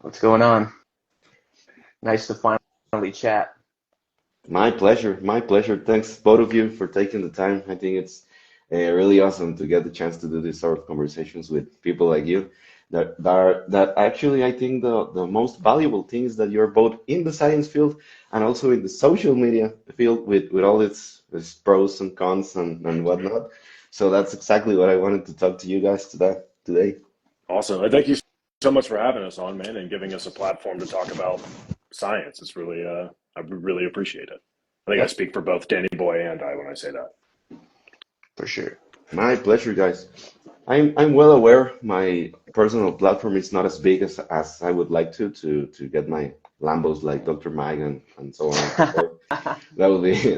What's going on? Nice to finally chat. My pleasure. My pleasure. Thanks both of you for taking the time. I think it's really awesome to get the chance to do this sort of conversations with people like you that actually I think the most valuable thing is that you're both in the science field and also in the social media field with all its pros and cons and whatnot. So that's exactly what I wanted to talk to you guys today. Awesome. Thank you so much for having us on, man, and giving us a platform to talk about science. It's really, I really appreciate it. I think I Yeah, speak for both Danny Boy and I when I say that. For sure. my pleasure, guys. I'm well aware my personal platform is not as big as I would like to get my Lambos like Dr. Mag and so on and so forth. That would be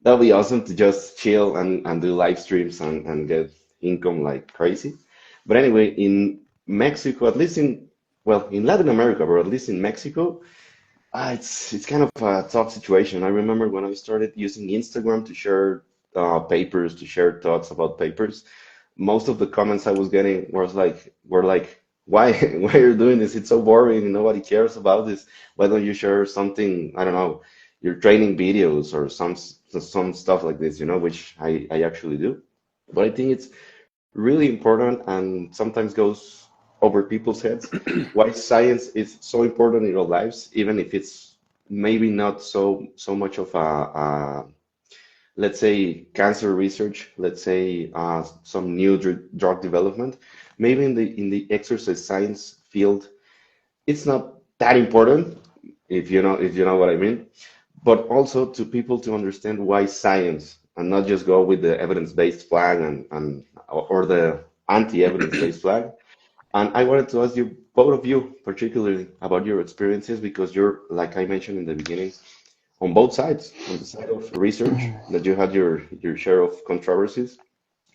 that would be awesome to just chill and do live streams and get income like crazy. But anyway, in Mexico, at least in Latin America, but at least in Mexico, it's kind of a tough situation. I remember when I started using Instagram to share papers, to share thoughts about papers, most of the comments I was getting were like, why why are you doing this? It's so boring. Nobody cares about this. Why don't you share something? I don't know, your training videos or some stuff like this, which I actually do. But I think it's really important and sometimes goes over people's heads why science is so important in our lives, even if it's maybe not so much of a let's say cancer research, let's say some new drug development, maybe in the exercise science field, it's not that important, if you know what I mean. But also to people to understand why science and not just go with the evidence-based flag or the anti-evidence-based flag. And I wanted to ask you, both of you, particularly about your experiences, because you're, like I mentioned in the beginning, on both sides, on the side of research, that you had your share of controversies,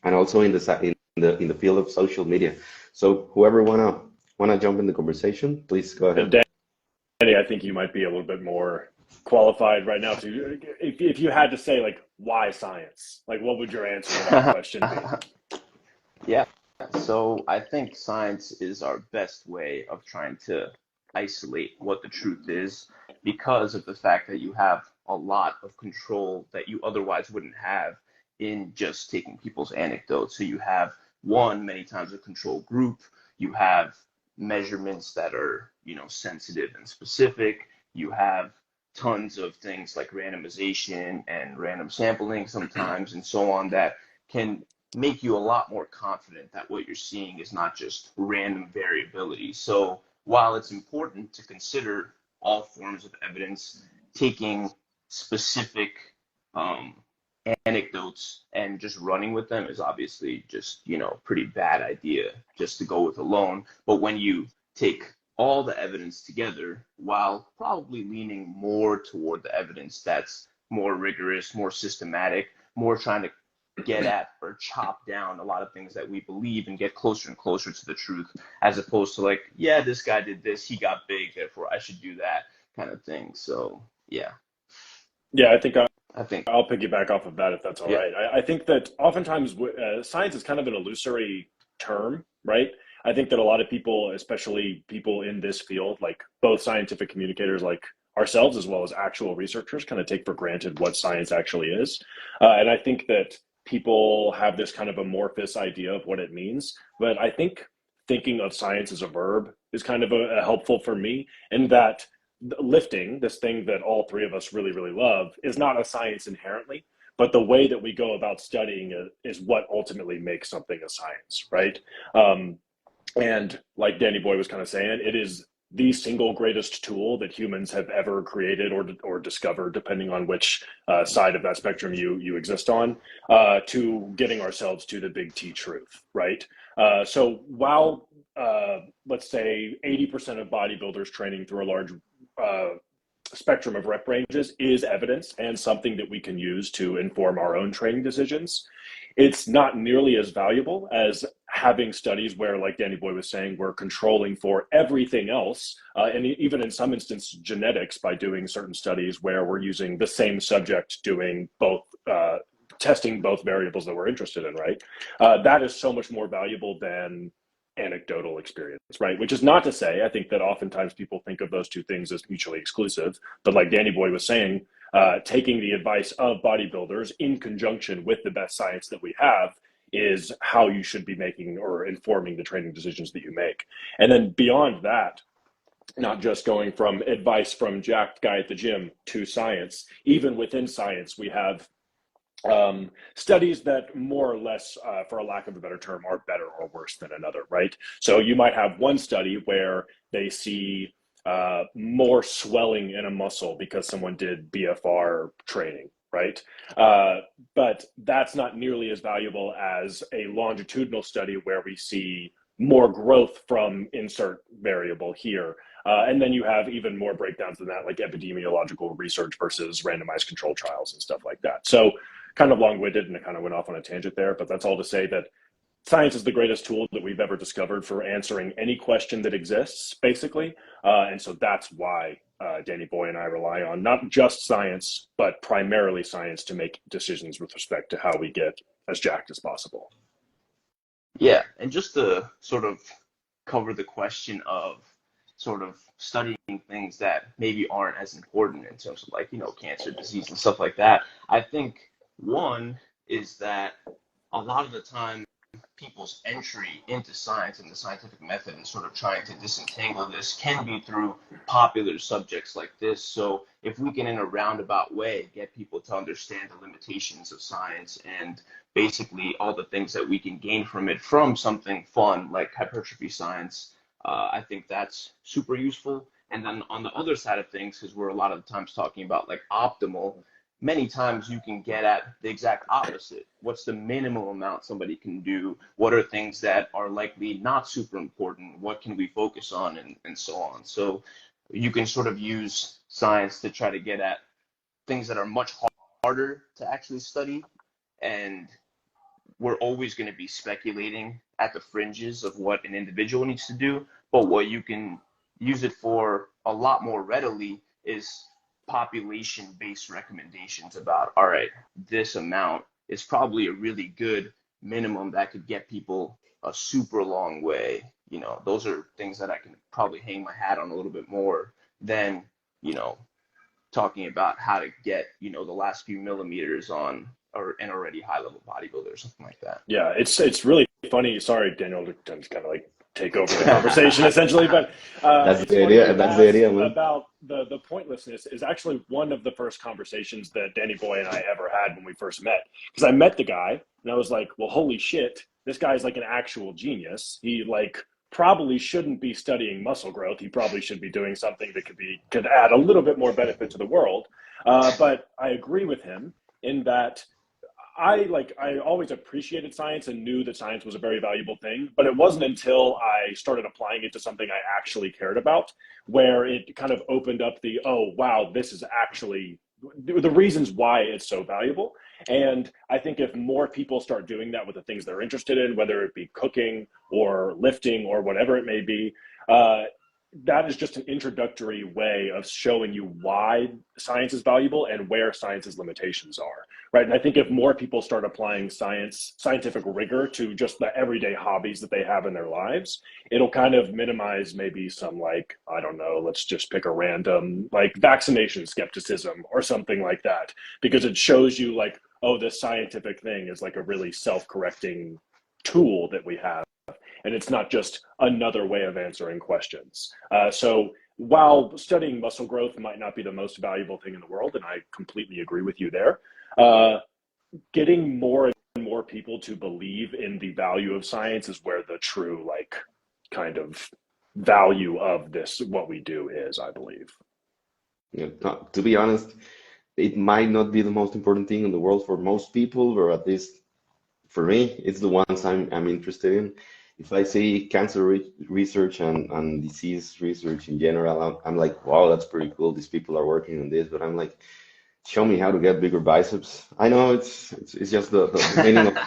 and also in the field of social media. So whoever wanna jump in the conversation, please go And ahead. Danny, I think you might be a little bit more qualified right now to, if you had to say like why science, like what would your answer to that question be? Yeah. So I think science is our best way of trying to isolate what the truth is because of the fact that you have a lot of control that you otherwise wouldn't have in just taking people's anecdotes. So you have one, many times a control group, you have measurements that are, sensitive and specific, you have tons of things like randomization and random sampling sometimes and so on that can make you a lot more confident that what you're seeing is not just random variability. So while it's important to consider all forms of evidence, taking specific um, anecdotes and just running with them is obviously just, pretty bad idea just to go with alone. But when you take all the evidence together while probably leaning more toward the evidence that's more rigorous, more systematic, more trying to get at or chop down a lot of things that we believe and get closer and closer to the truth, as opposed to like, yeah, this guy did this, he got big, therefore I should do that kind of thing. So yeah, Yeah, I think I think I'll piggyback off of that if that's all yeah. right. I think that oftentimes science is kind of an illusory term, right? I think that a lot of people, especially people in this field, like both scientific communicators like ourselves as well as actual researchers, kind of take for granted what science actually is. And I think that people have this kind of amorphous idea of what it means. But I think thinking of science as a verb is kind of a helpful for me in that lifting, this thing that all three of us really, really love, is not a science inherently, but the way that we go about studying it is what ultimately makes something a science, right? Um, and like Danny Boy was kind of saying, it is the single greatest tool that humans have ever created or discovered, depending on which side of that spectrum you exist on, to getting ourselves to the big T truth, right? So while let's say 80% of bodybuilders training through a large uh, spectrum of rep ranges is evidence and something that we can use to inform our own training decisions. It's not nearly as valuable as having studies where, like Danny Boy was saying, we're controlling for everything else, and even in some instances, genetics by doing certain studies where we're using the same subject doing both. Testing both variables that we're interested in, right? That is so much more valuable than anecdotal experience, right? Which is not to say, I think that oftentimes people think of those two things as mutually exclusive, but like Danny Boy was saying, taking the advice of bodybuilders in conjunction with the best science that we have is how you should be making or informing the training decisions that you make. And then beyond that, not just going from advice from jacked guy at the gym to science, even within science, we have studies that more or less, for a lack of a better term, are better or worse than another, right? So you might have one study where they see more swelling in a muscle because someone did BFR training, right? But that's not nearly as valuable as a longitudinal study where we see more growth from insert variable here. And then you have even more breakdowns than that, like epidemiological research versus randomized control trials and stuff like that. So kind of long-winded, and it kind of went off on a tangent there, but that's all to say that science is the greatest tool that we've ever discovered for answering any question that exists, basically. And so that's why Danny Boy and I rely on not just science, but primarily science to make decisions with respect to how we get as jacked as possible. Yeah, and just to sort of cover the question of sort of studying things that maybe aren't as important in terms of like, cancer, disease and stuff like that. I think one is that a lot of the time people's entry into science and the scientific method and sort of trying to disentangle this can be through popular subjects like this. So if we can, in a roundabout way, get people to understand the limitations of science and basically all the things that we can gain from it from something fun like hypertrophy science, I think that's super useful. And then on the other side of things, because we're a lot of the times talking about like optimal, many times you can get at the exact opposite. What's the minimum amount somebody can do? What are things that are likely not super important? What can we focus on, and so on? So you can sort of use science to try to get at things that are much harder to actually study. And we're always going to be speculating at the fringes of what an individual needs to do. But what you can use it for a lot more readily is population-based recommendations about, all right, this amount is probably a really good minimum that could get people a super long way. Those are things that I can probably hang my hat on a little bit more than, talking about how to get, the last few millimeters on an already high-level bodybuilder or something like that. Yeah, it's really funny. Sorry, Daniel, to kind of like take over the conversation essentially, but that's the idea. That's the idea, man. About the pointlessness is actually one of the first conversations that Danny Boy and I ever had when we first met. Because I met the guy and I was like, well, holy shit, this guy's like an actual genius. He like probably shouldn't be studying muscle growth. He probably should be doing something that could add a little bit more benefit to the world. But I agree with him in that I always appreciated science and knew that science was a very valuable thing, but it wasn't until I started applying it to something I actually cared about where it kind of opened up oh, wow, this is actually the reasons why it's so valuable. And I think if more people start doing that with the things they're interested in, whether it be cooking or lifting or whatever it may be, that is just an introductory way of showing you why science is valuable and where science's limitations are, right? And I think if more people start applying scientific rigor to just the everyday hobbies that they have in their lives, it'll kind of minimize maybe some like, I don't know, let's just pick a random like vaccination skepticism or something like that, because it shows you like, oh, this scientific thing is like a really self-correcting tool that we have. And it's not just another way of answering questions. So while studying muscle growth might not be the most valuable thing in the world, and I completely agree with you there, getting more and more people to believe in the value of science is where the true like kind of value of this, what we do is, I believe. Yeah, to be honest, it might not be the most important thing in the world for most people, or at least for me, it's the ones I'm interested in. If I see cancer research and disease research in general, I'm like, wow, that's pretty cool. These people are working on this, but I'm like, show me how to get bigger biceps. I know it's just the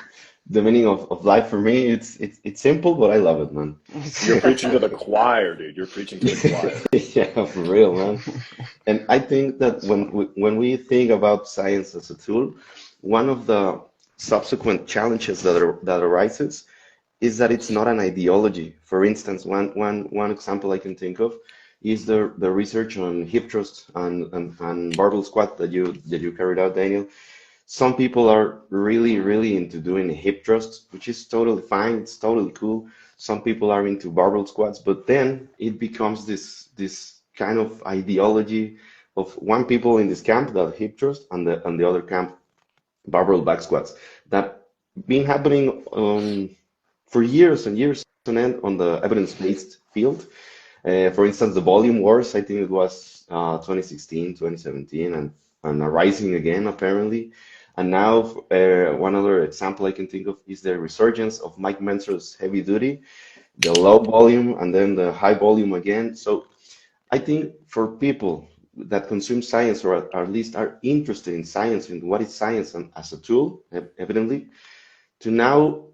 meaning of life for me. It's simple, but I love it, man. You're preaching to the choir, dude. You're preaching to the choir. Yeah, for real, man. And I think that when we think about science as a tool, one of the subsequent challenges that arises is that it's not an ideology. For instance, one example I can think of is the research on hip thrust and barbell squat that you carried out, Daniel. Some people are really into doing hip thrusts, which is totally fine. It's totally cool. Some people are into barbell squats, but then it becomes this kind of ideology of one people in this camp that hip thrust and the other camp barbell back squats that been happening for years and years on end on the evidence-based field. For instance, the volume wars, I think it was 2016, 2017, and rising again, apparently. And now, one other example I can think of is the resurgence of Mike Mentzer's heavy duty, the low volume, and then the high volume again. So I think for people that consume science or at least are interested in science and what is science and as a tool, evidently, to now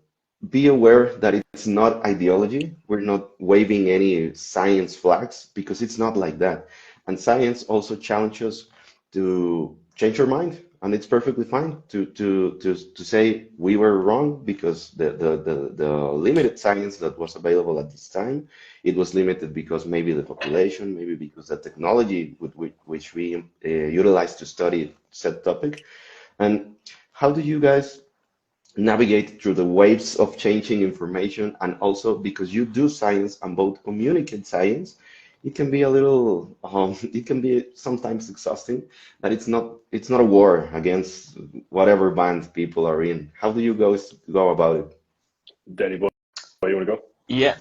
be aware that it's not ideology. We're not waving any science flags because it's not like that. And science also challenges to change your mind. And it's perfectly fine to say we were wrong because the limited science that was available at this time, it was limited because maybe the population, maybe because the technology with which we utilize to study said topic. And how do you guys navigate through the waves of changing information, and also because you do science and both communicate science, it can be a little it can be sometimes exhausting that it's not a war against whatever band people are in. How do you guys go about it? Danny, boy, you want to go? Yeah,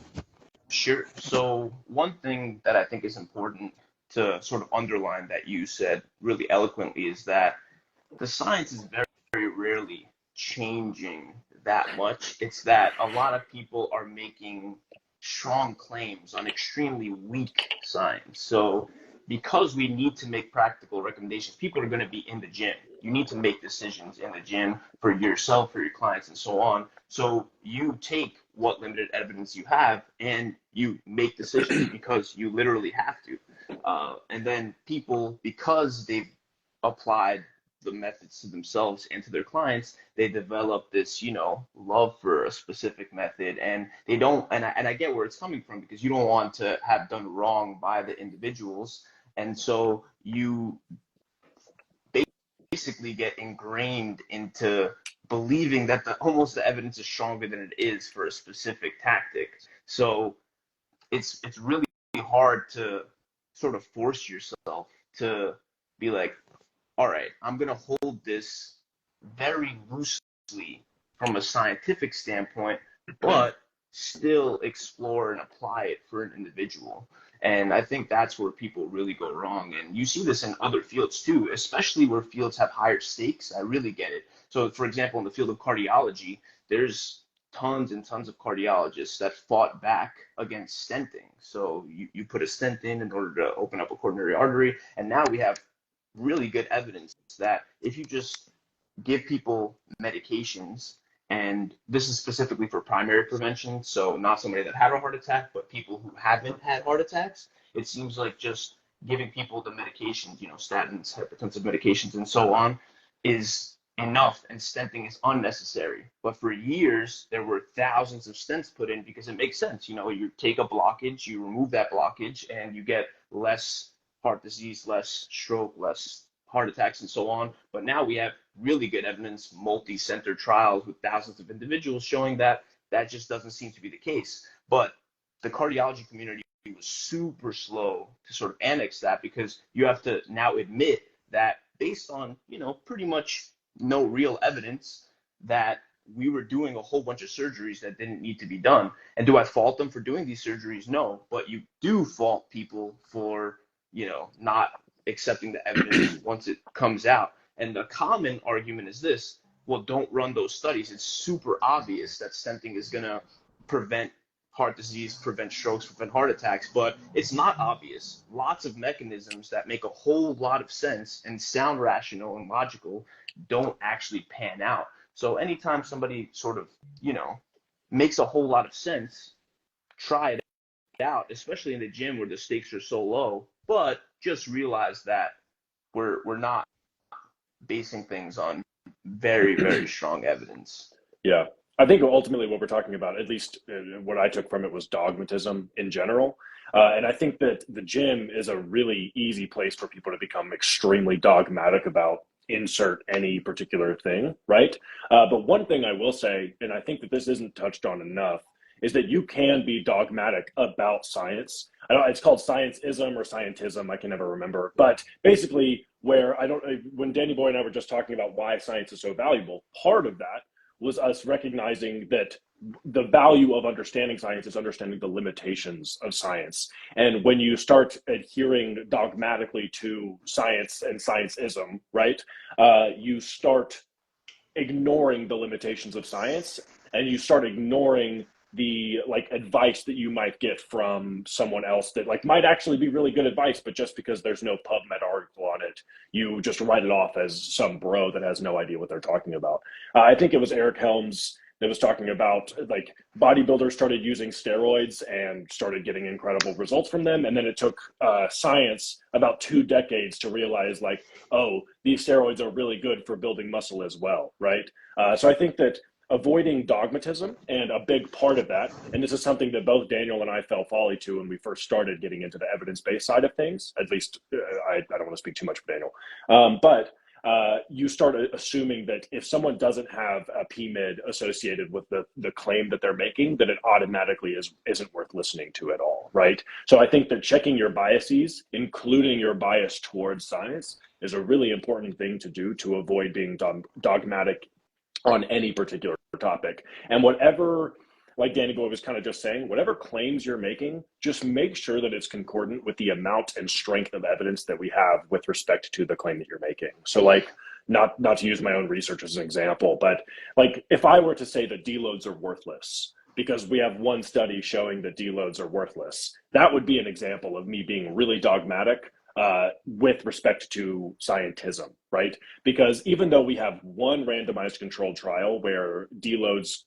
sure. So one thing that I think is important to sort of underline that you said really eloquently is that the science is very rarely changing that much. It's that a lot of people are making strong claims on extremely weak science. So because we need to make practical recommendations, people are going to be in the gym. You need to make decisions in the gym for yourself, for your clients, and so on. So you take what limited evidence you have and you make decisions because you literally have to. And then people, because they've applied the methods to themselves and to their clients, they develop this, love for a specific method, and they don't. And I get where it's coming from because you don't want to have done wrong by the individuals, and so you basically get ingrained into believing that almost the evidence is stronger than it is for a specific tactic. So it's really hard to sort of force yourself to be like, all right, I'm going to hold this very loosely from a scientific standpoint, but still explore and apply it for an individual. And I think that's where people really go wrong. And you see this in other fields too, especially where fields have higher stakes. I really get it. So, for example, in the field of cardiology, there's tons and tons of cardiologists that fought back against stenting. So you put a stent in order to open up a coronary artery. And now we have really good evidence that if you just give people medications, and this is specifically for primary prevention, so not somebody that had a heart attack, but people who haven't had heart attacks, it seems like just giving people the medications, statins, hypertensive medications, and so on, is enough, and stenting is unnecessary. But for years, there were thousands of stents put in because it makes sense. You take a blockage, you remove that blockage, and you get less heart disease, less stroke, less heart attacks, and so on. But now we have really good evidence, multi-center trials with thousands of individuals showing that that just doesn't seem to be the case. But the cardiology community was super slow to sort of annex that because you have to now admit that based on, pretty much no real evidence, that we were doing a whole bunch of surgeries that didn't need to be done. And do I fault them for doing these surgeries? No, but you do fault people for, not accepting the evidence once it comes out. And the common argument is this: well, don't run those studies. It's super obvious that stenting is going to prevent heart disease, prevent strokes, prevent heart attacks, but it's not obvious. Lots of mechanisms that make a whole lot of sense and sound rational and logical don't actually pan out. So anytime somebody sort of, makes a whole lot of sense, try it out, especially in the gym where the stakes are so low, but just realize that we're not basing things on very, very strong evidence. Yeah. I think ultimately what we're talking about, at least what I took from it, was dogmatism in general. And I think that the gym is a really easy place for people to become extremely dogmatic about insert any particular thing, right? But one thing I will say, and I think that this isn't touched on enough, is that you can be dogmatic about science. I don't, it's called scienceism or scientism, I can never remember. But basically, where I don't, when Danny Boy and I were just talking about why science is so valuable, part of that was us recognizing that the value of understanding science is understanding the limitations of science. And when you start adhering dogmatically to science and scienceism, right, you start ignoring the limitations of science, and you start ignoring the like advice that you might get from someone else that like might actually be really good advice, but just because there's no PubMed article on it, you just write it off as some bro that has no idea what they're talking about. I think it was Eric Helms that was talking about like bodybuilders started using steroids and started getting incredible results from them, and then it took science about 2 decades to realize like, oh, these steroids are really good for building muscle as well, right? So I think that avoiding dogmatism, and a big part of that, and this is something that both Daniel and I fell folly to when we first started getting into the evidence-based side of things, at least I don't want to speak too much for Daniel, but you start assuming that if someone doesn't have a PMID associated with the claim that they're making, that it automatically isn't worth listening to at all, right? So I think that checking your biases, including your bias towards science, is a really important thing to do to avoid being dogmatic on any particular topic. And whatever, like Danny Boy was kind of just saying, whatever claims you're making, just make sure that it's concordant with the amount and strength of evidence that we have with respect to the claim that you're making. So like, not to use my own research as an example, but like if I were to say that deloads are worthless because we have one study showing that deloads are worthless, that would be an example of me being really dogmatic with respect to scientism, right? Because even though we have one randomized controlled trial where deloads,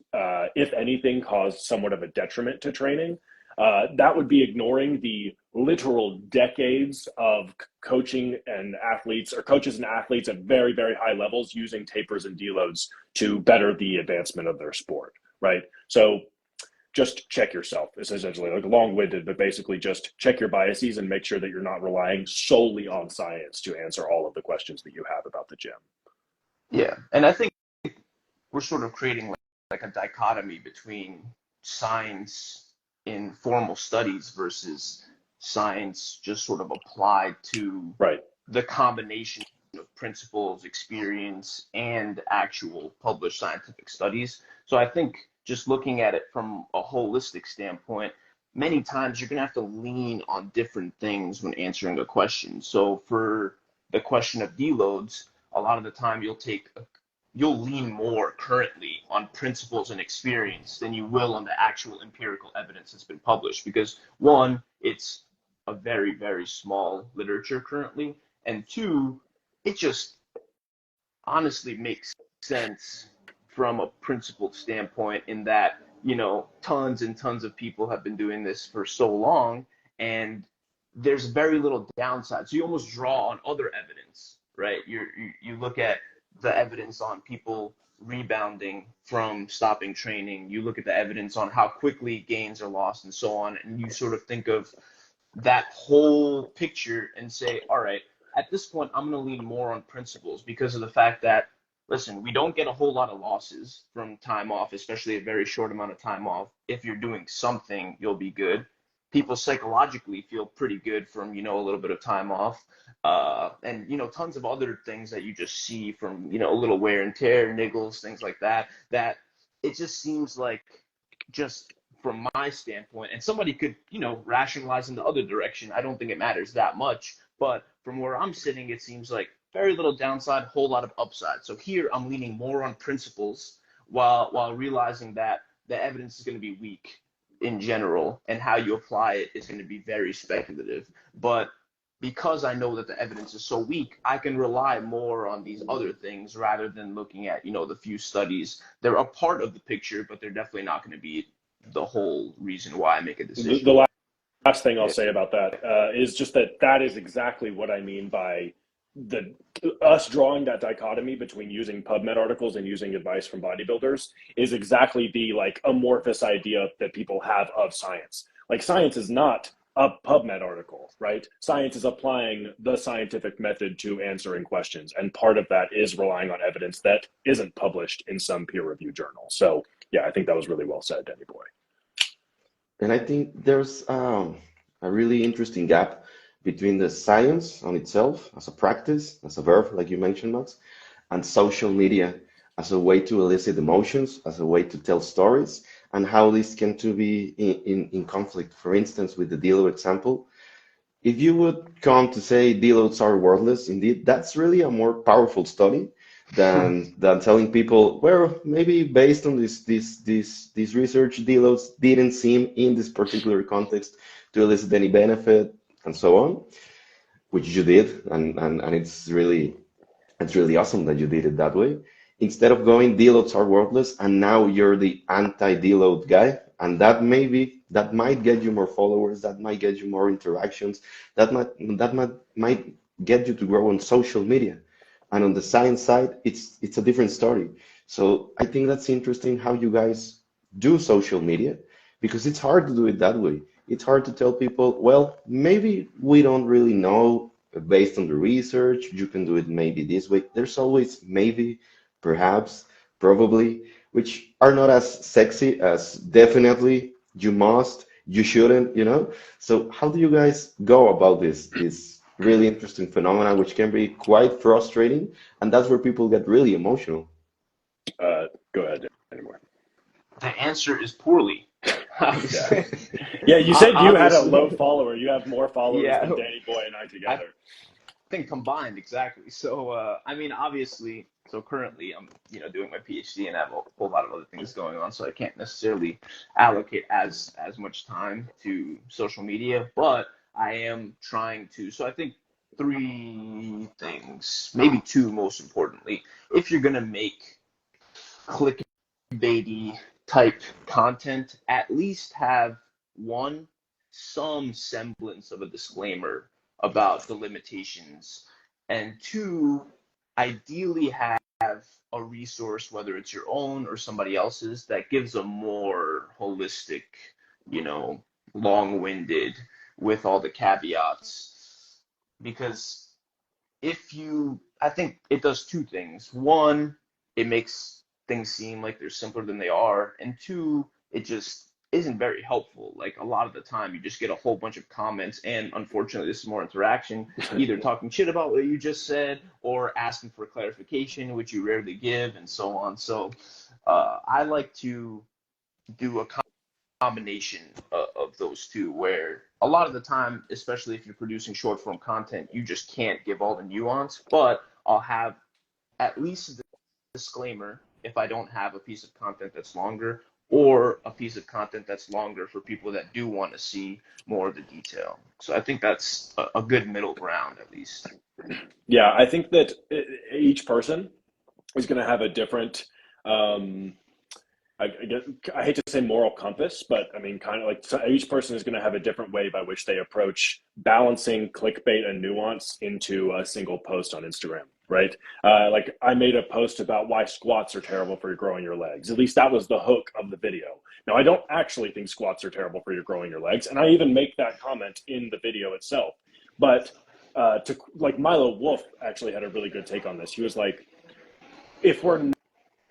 if anything, cause somewhat of a detriment to training, that would be ignoring the literal decades of coaching and athletes, or coaches and athletes at very, very high levels using tapers and deloads to better the advancement of their sport, right? So just check yourself. It's essentially like long-winded, but basically just check your biases and make sure that you're not relying solely on science to answer all of the questions that you have about the gym. Yeah, and I think we're sort of creating like a dichotomy between science in formal studies versus science just sort of applied to Right. the combination of principles, experience, and actual published scientific studies. So I think just looking at it from a holistic standpoint, many times you're going to have to lean on different things when answering a question. So for the question of deloads, a lot of the time you'll lean more currently on principles and experience than you will on the actual empirical evidence that's been published, because one, it's a very, very small literature currently, and two, it just honestly makes sense from a principled standpoint in that, tons and tons of people have been doing this for so long, and there's very little downside. So you almost draw on other evidence, right? You look at the evidence on people rebounding from stopping training. You look at the evidence on how quickly gains are lost and so on, and you sort of think of that whole picture and say, all right, at this point, I'm going to lean more on principles because of the fact that, listen, we don't get a whole lot of losses from time off, especially a very short amount of time off. If you're doing something, you'll be good. People psychologically feel pretty good from, a little bit of time off. And, tons of other things that you just see from, a little wear and tear, niggles, things like that, that it just seems like, just from my standpoint, and somebody could, rationalize in the other direction. I don't think it matters that much. But from where I'm sitting, it seems like very little downside, whole lot of upside. So here I'm leaning more on principles while realizing that the evidence is going to be weak in general, and how you apply it is going to be very speculative. But because I know that the evidence is so weak, I can rely more on these other things rather than looking at, the few studies. They're a part of the picture, but they're definitely not going to be the whole reason why I make a decision. The last thing I'll say about that is just that is exactly what I mean by us drawing that dichotomy between using PubMed articles and using advice from bodybuilders is exactly the like amorphous idea that people have of science. Like science is not a PubMed article, right? Science is applying the scientific method to answering questions. And part of that is relying on evidence that isn't published in some peer-reviewed journal. So yeah, I think that was really well said, Danny Boy. And I think there's a really interesting gap between the science on itself as a practice, as a verb, like you mentioned, Max, and social media as a way to elicit emotions, as a way to tell stories, and how this can to be in conflict. For instance, with the dealer example, if you would come to say deloads are worthless, indeed, that's really a more powerful study than telling people, well, maybe based on this research, deloads didn't seem in this particular context to elicit any benefit and so on, which you did, and it's really awesome that you did it that way. Instead of going deloads are worthless, and now you're the anti-deload guy, and that might get you more followers, that might get you more interactions, that might get you to grow on social media. And on the science side, it's a different story. So I think that's interesting how you guys do social media, because it's hard to do it that way. It's hard to tell people, well, maybe we don't really know based on the research, you can do it maybe this way. There's always maybe, perhaps, probably, which are not as sexy as definitely, you must, you shouldn't. So how do you guys go about this really interesting phenomenon, which can be quite frustrating, and that's where people get really emotional? Go ahead, anymore. The answer is poorly. Yeah. Yeah, you said you had a Obviously. low follower. You have more followers Yeah, than Danny Boy and I I together. think combined, exactly. So, I mean, obviously, so currently I'm, doing my PhD and have a whole lot of other things going on, so I can't necessarily allocate as much time to social media, but I am trying to. So I think three things, maybe two most importantly. If you're gonna make clickbaity type content, at least have one, some semblance of a disclaimer about the limitations, and two, ideally have a resource, whether it's your own or somebody else's, that gives a more holistic, you know, long-winded with all the caveats. Because I think it does two things. One, it makes things seem like they're simpler than they are, and two, it just isn't very helpful. Like a lot of the time, you just get a whole bunch of comments, and unfortunately, this is more interaction, either talking shit about what you just said or asking for clarification, which you rarely give, and so on. So, I like to do a combination of those two, where a lot of the time, especially if you're producing short form content, you just can't give all the nuance, but I'll have at least a disclaimer if I don't have a piece of content that's longer, or a piece of content that's longer for people that do want to see more of the detail. So I think that's a good middle ground, at least. Yeah, I think that each person is going to have a different, um, I hate to say moral compass, but I mean, kind of like so each person is going to have a different way by which they approach balancing clickbait and nuance into a single post on Instagram, right? Like I made a post about why squats are terrible for growing your legs. At least that was the hook of the video. Now, I don't actually think squats are terrible for your growing your legs, and I even make that comment in the video itself. But to like Milo Wolf actually had a really good take on this. He was like, if we're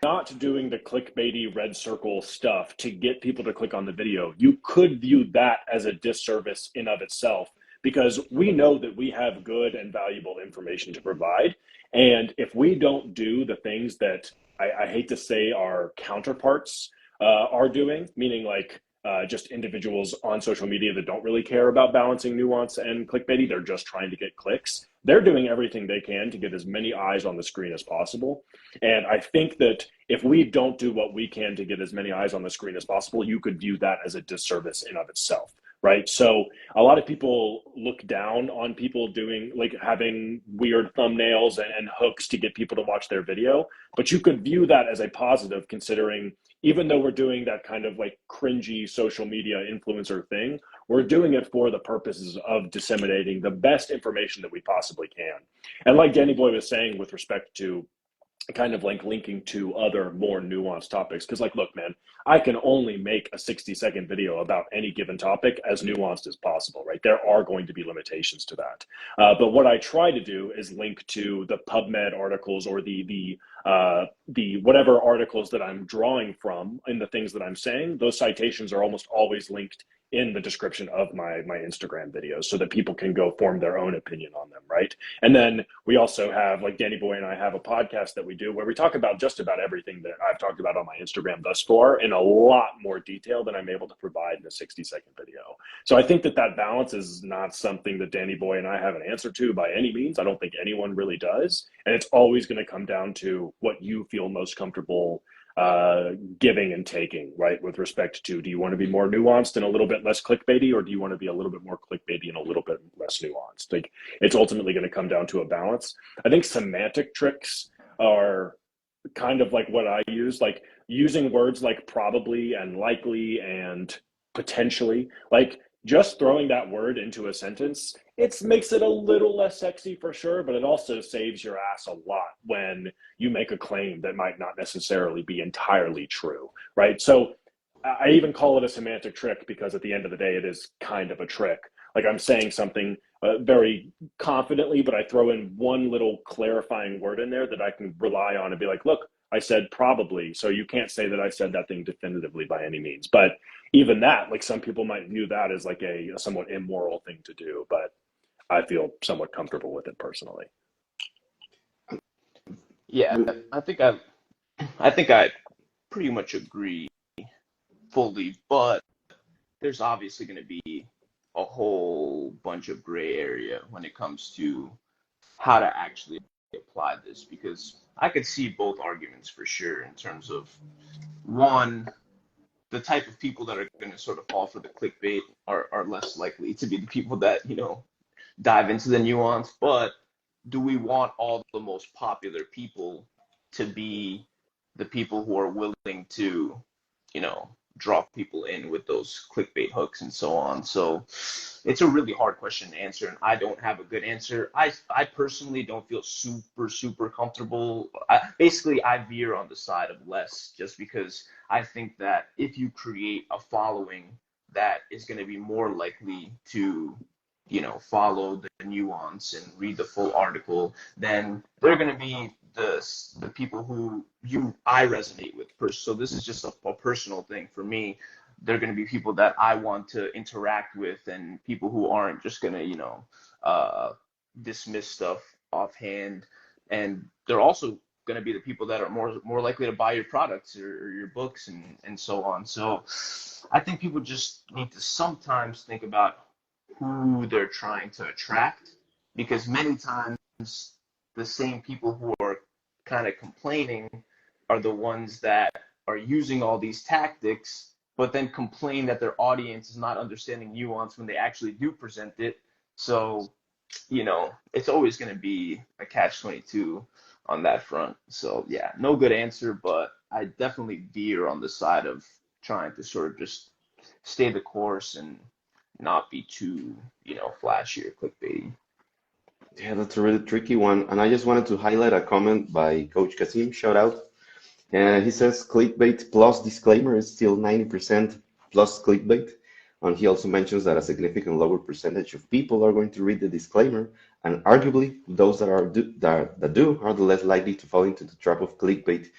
not doing the clickbaity red circle stuff to get people to click on the video, you could view that as a disservice in of itself, because we know that we have good and valuable information to provide. And if we don't do the things that I hate to say our counterparts are doing, meaning like just individuals on social media that don't really care about balancing nuance and clickbaity, they're just trying to get clicks. They're doing everything they can to get as many eyes on the screen as possible. And I think that if we don't do what we can to get as many eyes on the screen as possible, you could view that as a disservice in of itself, right? So a lot of people look down on people doing like having weird thumbnails and hooks to get people to watch their video, but you could view that as a positive, considering even though we're doing that kind of like cringy social media influencer thing, We're doing it for the purposes of disseminating the best information that we possibly can. And like Danny Boy was saying with respect to kind of like linking to other more nuanced topics, because like, look, man, I can only make a 60-second video about any given topic as nuanced as possible, right? There are going to be limitations to that, but what I try to do is link to the PubMed articles or the whatever articles that I'm drawing from in the things that I'm saying. Those citations are almost always linked in the description of my Instagram videos so that people can go form their own opinion on them, right? And then we also have, like Danny Boy and I have a podcast that we do where we talk about just about everything that I've talked about on my Instagram thus far in a lot more detail than I'm able to provide in a 60-second video. So I think that that balance is not something that Danny Boy and I have an answer to by any means. I don't think anyone really does. And it's always going to come down to what you feel most comfortable giving and taking, right? With respect to, do you want to be more nuanced and a little bit less clickbaity, or do you want to be a little bit more clickbaity and a little bit less nuanced? Like, it's ultimately going to come down to a balance. I think semantic tricks are kind of like what I use, like using words like probably and likely and potentially, like just throwing that word into a sentence, it makes it a little less sexy for sure, but it also saves your ass a lot when you make a claim that might not necessarily be entirely true, right? So I even call it a semantic trick because at the end of the day, it is kind of a trick. Like, I'm saying something very confidently, but I throw in one little clarifying word in there that I can rely on and be like, look, I said probably, so you can't say that I said that thing definitively by any means. But even that, like, some people might view that as like a somewhat immoral thing to do, but I feel somewhat comfortable with it personally. Yeah, I think I pretty much agree fully, but there's obviously going to be a whole bunch of gray area when it comes to how to actually apply this, because I could see both arguments for sure in terms of, one, the type of people that are going to sort of fall for the clickbait are less likely to be the people that, dive into the nuance. But do we want all the most popular people to be the people who are willing to, draw people in with those clickbait hooks and so on? So it's a really hard question to answer, and I don't have a good answer. I personally don't feel super comfortable. Basically, I veer on the side of less, just because I think that if you create a following that is going to be more likely to, follow the nuance and read the full article, then they're going to be the people who I resonate with. So this is just a personal thing for me. They're going to be people that I want to interact with, and people who aren't just going to, dismiss stuff offhand. And they're also going to be the people that are more likely to buy your products or your books and so on. So I think people just need to sometimes think about who they're trying to attract, because many times the same people who are kind of complaining are the ones that are using all these tactics, but then complain that their audience is not understanding nuance when they actually do present it. So, it's always going to be a catch-22 on that front. So, yeah, no good answer, but I definitely veer on the side of trying to sort of just stay the course and not be too, flashy or clickbaity. Yeah, that's a really tricky one. And I just wanted to highlight a comment by Coach Kasim, shout out. He says clickbait plus disclaimer is still 90% plus clickbait. And he also mentions that a significant lower percentage of people are going to read the disclaimer, and arguably those that do are the less likely to fall into the trap of clickbait.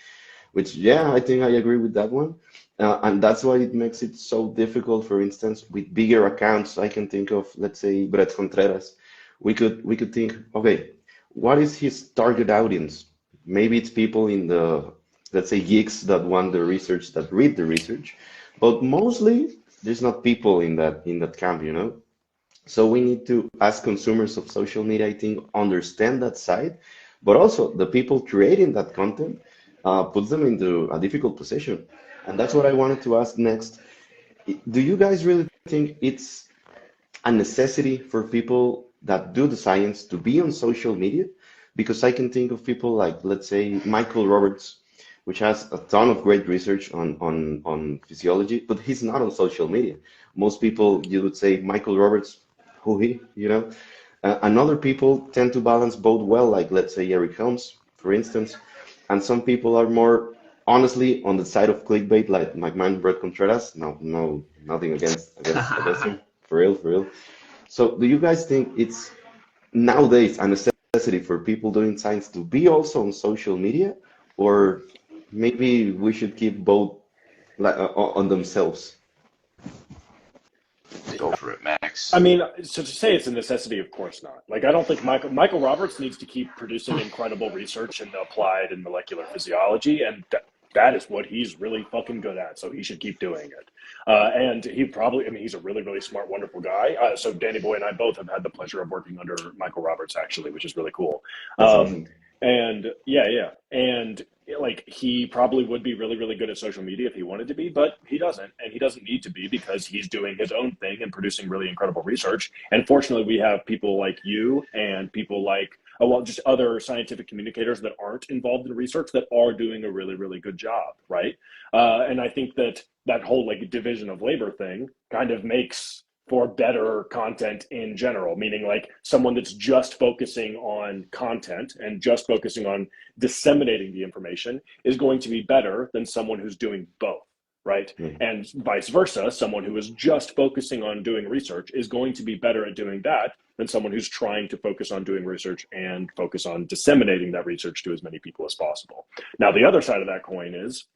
Which, yeah, I think I agree with that one. And that's why it makes it so difficult, for instance, with bigger accounts. I can think of, let's say, Brett Contreras. We could think, okay, what is his target audience? Maybe it's people in the, let's say, geeks that want the research, that read the research, but mostly there's not people in that camp. So we need to, as consumers of social media, I think, understand that side, but also the people creating that content puts them into a difficult position. And that's what I wanted to ask next. Do you guys really think it's a necessity for people that do the science to be on social media? Because I can think of people like, let's say, Michael Roberts, which has a ton of great research on physiology, but he's not on social media. Most people, you would say, Michael Roberts, who he, you know? And other people tend to balance both well, like let's say Eric Helms, for instance. And some people are more honestly on the side of clickbait, like my man Brett Contreras. No, no, nothing against him, for real, for real. So, do you guys think it's nowadays a necessity for people doing science to be also on social media, or maybe we should keep both like on themselves? Go for it, I Max. mean, so to say it's a necessity, of course not. Like, I don't think Michael Roberts needs to keep producing incredible research in applied and molecular physiology, and that is what he's really fucking good at. So he should keep doing it. And he probably, I mean, he's a really, really smart, wonderful guy. So Danny Boy and I both have had the pleasure of working under Michael Roberts, actually, which is really cool. That's Um, awesome. and yeah, and like he probably would be really, really good at social media if he wanted to be, but he doesn't, and he doesn't need to be because he's doing his own thing and producing really incredible research. And fortunately, we have people like you and people like well, just other scientific communicators that aren't involved in research that are doing a really, really good job, right? And I think that that whole like division of labor thing kind of makes for better content in general, meaning like someone that's just focusing on content and just focusing on disseminating the information is going to be better than someone who's doing both, right? Mm. And vice versa, someone who is just focusing on doing research is going to be better at doing that than someone who's trying to focus on doing research and focus on disseminating that research to as many people as possible. Now, the other side of that coin is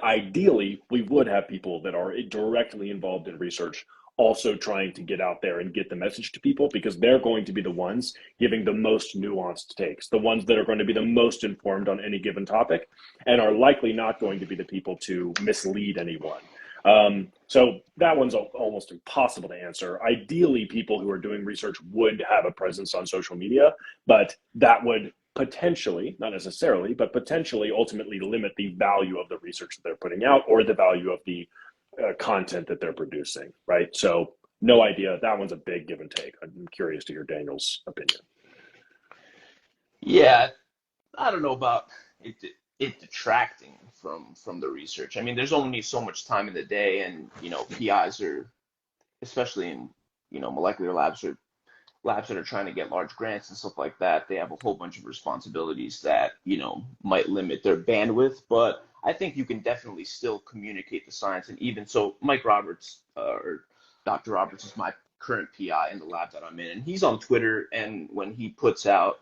ideally, we would have people that are directly involved in research also trying to get out there and get the message to people because they're going to be the ones giving the most nuanced takes, the ones that are going to be the most informed on any given topic and are likely not going to be the people to mislead anyone. So that one's almost impossible to answer. Ideally, people who are doing research would have a presence on social media, but that would potentially, not necessarily, but potentially ultimately limit the value of the research that they're putting out or the value of the content that they're producing, right? So no idea. That one's a big give and take. I'm curious to hear Daniel's opinion. Yeah, I don't know about it, it detracting from the research. I mean, there's only so much time in the day, and PIs are, especially in molecular labs or labs that are trying to get large grants and stuff like that. They have a whole bunch of responsibilities that might limit their bandwidth. But I think you can definitely still communicate the science, and even so, Mike Roberts or Dr. Roberts is my current PI in the lab that I'm in, and he's on Twitter. And when he puts out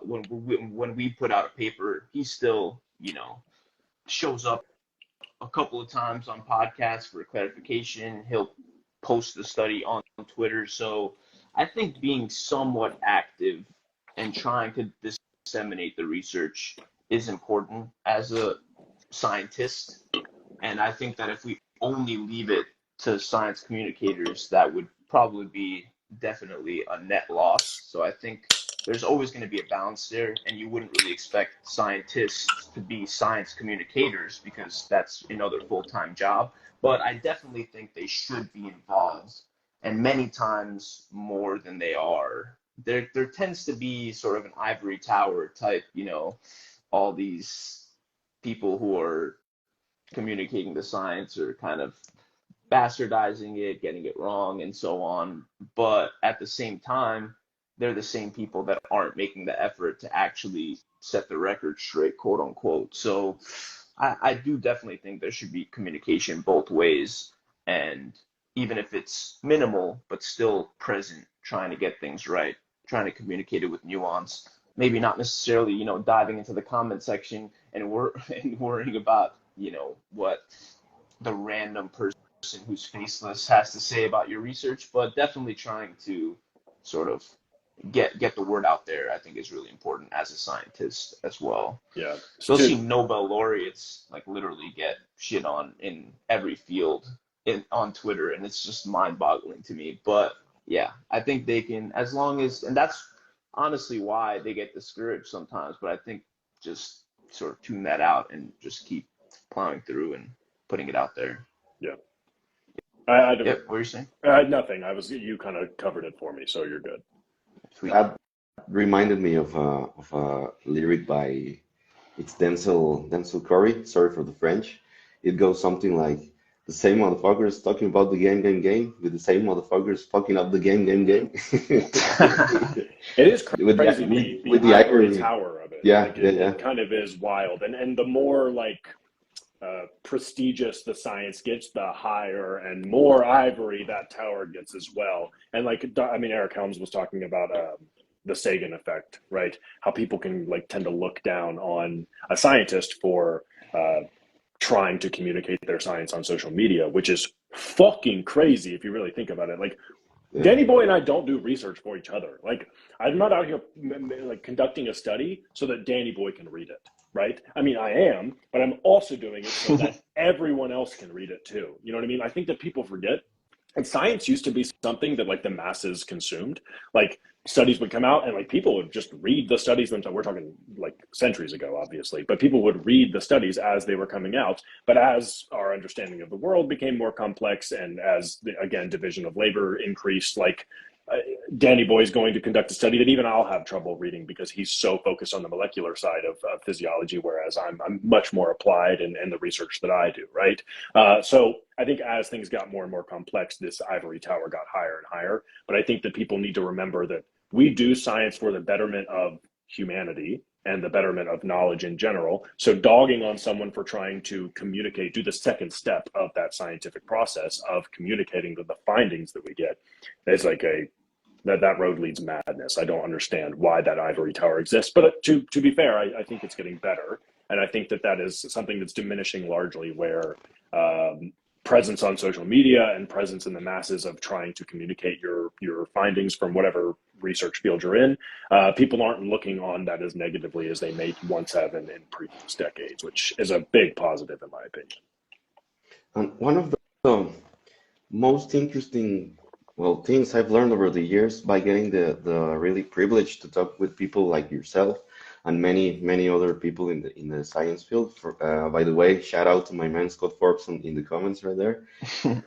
when we put out a paper, he still shows up a couple of times on podcasts for clarification. He'll post the study on Twitter. So I think being somewhat active and trying to disseminate the research is important as a scientist. And I think that if we only leave it to science communicators, that would probably be definitely a net loss. So I think there's always going to be a balance there, and you wouldn't really expect scientists to be science communicators because that's another full-time job. But I definitely think they should be involved, and many times more than they are. There tends to be sort of an ivory tower type, all these people who are communicating the science are kind of bastardizing it, getting it wrong, and so on. But at the same time, they're the same people that aren't making the effort to actually set the record straight, quote unquote. So I do definitely think there should be communication both ways, and even if it's minimal, but still present, trying to get things right, trying to communicate it with nuance. Maybe not necessarily, diving into the comment section and worrying about, what the random person who's faceless has to say about your research, but definitely trying to sort of get the word out there, I think is really important as a scientist as well. Yeah. So you'll see Nobel laureates like literally get shit on in every field on Twitter, and it's just mind-boggling to me. But yeah, I think they can, as long as, and that's honestly why they get discouraged sometimes. But I think just sort of tune that out and just keep plowing through and putting it out there. Yeah. I don't. Yep. What are you saying? Nothing. You kind of covered it for me, so you're good. Sweet. That reminded me of a lyric by It's Denzel Curry. Sorry for the French. It goes something like the same motherfuckers talking about the game with the same motherfuckers fucking up the game. It is with crazy with the the ivory irony. tower of it. Yeah, Like yeah, yeah. it kind of is wild, and the more like prestigious the science gets, the higher and more ivory that tower gets as well. And like, I mean, Eric Helms was talking about the Sagan effect, right? How people can like tend to look down on a scientist for uh, trying to communicate their science on social media, which is fucking crazy if you really think about it. Like Yeah. Danny Boy and I don't do research for each other. Like I'm not out here like conducting a study so that Danny Boy can read it, right? I mean, I am, but I'm also doing it so that everyone else can read it too. You know what I mean? I think that people forget. And science used to be something that like the masses consumed. Like studies would come out and like people would just read the studies themselves. We're talking like centuries ago, obviously, but people would read the studies as they were coming out. But as our understanding of the world became more complex and as the, again, division of labor increased, like uh, Danny Boy is going to conduct a study that even I'll have trouble reading because he's so focused on the molecular side of physiology, whereas I'm much more applied in the research that I do, right? So I think as things got more and more complex, this ivory tower got higher and higher. But I think that people need to remember that we do science for the betterment of humanity and the betterment of knowledge in general. So dogging on someone for trying to communicate, do the second step of that scientific process of communicating the findings that we get is like a that road leads madness. I don't understand why that ivory tower exists. But to be fair, I think it's getting better, and I think that is something that's diminishing largely where presence on social media and presence in the masses of trying to communicate your findings from whatever research field you're in, people aren't looking on that as negatively as they may once have in previous decades, which is a big positive in my opinion. And one of the most interesting, well, things I've learned over the years by getting the really privilege to talk with people like yourself and many other people in the science field. For by the way, shout out to my man Scott Forbes in the comments right there.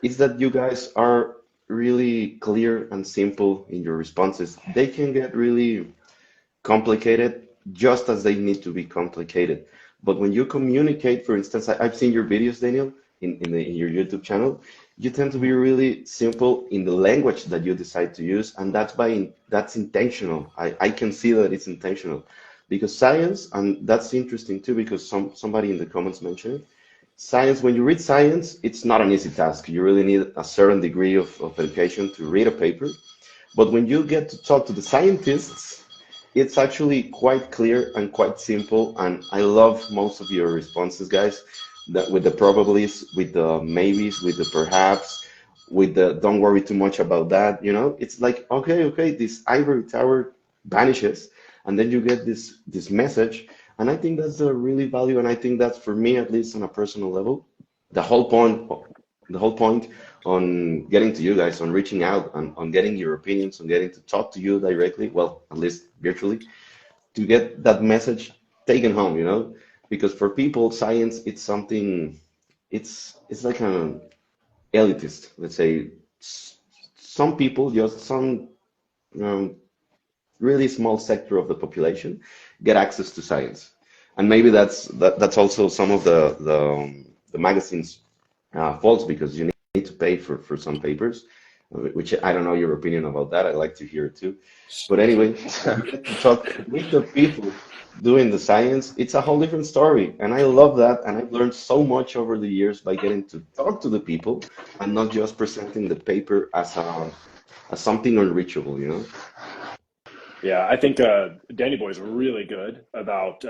Is that you guys are really clear and simple in your responses. They can get really complicated just as they need to be complicated. But when you communicate, for instance, I've seen your videos, Daniel, in your YouTube channel. You tend to be really simple in the language that you decide to use, and that's intentional. I can see that it's intentional because science, and that's interesting too, because somebody in the comments mentioned it. Science, when you read science, it's not an easy task. You really need a certain degree of education to read a paper. But when you get to talk to the scientists, it's actually quite clear and quite simple. And I love most of your responses, guys, that with the probablys, with the maybes, with the perhaps, with the don't worry too much about that. It's like, okay, this ivory tower vanishes, and then you get this message. And I think that's a really value, and I think that's for me, at least on a personal level, the whole point, the whole point on getting to you guys, on reaching out, on getting your opinions, on getting to talk to you directly, well, at least virtually, to get that message taken home. Because for people, science, it's something, it's like an elitist, let's say. Some people, just some um, really small sector of the population, get access to science, and maybe that's also some of the magazines' faults, because you need to pay for some papers, which I don't know your opinion about that. I'd like to hear it too. But anyway, when you get to talk with the people doing the science, it's a whole different story. And I love that. And I've learned so much over the years by getting to talk to the people and not just presenting the paper as something unreachable. Yeah, I think Danny Boy's really good about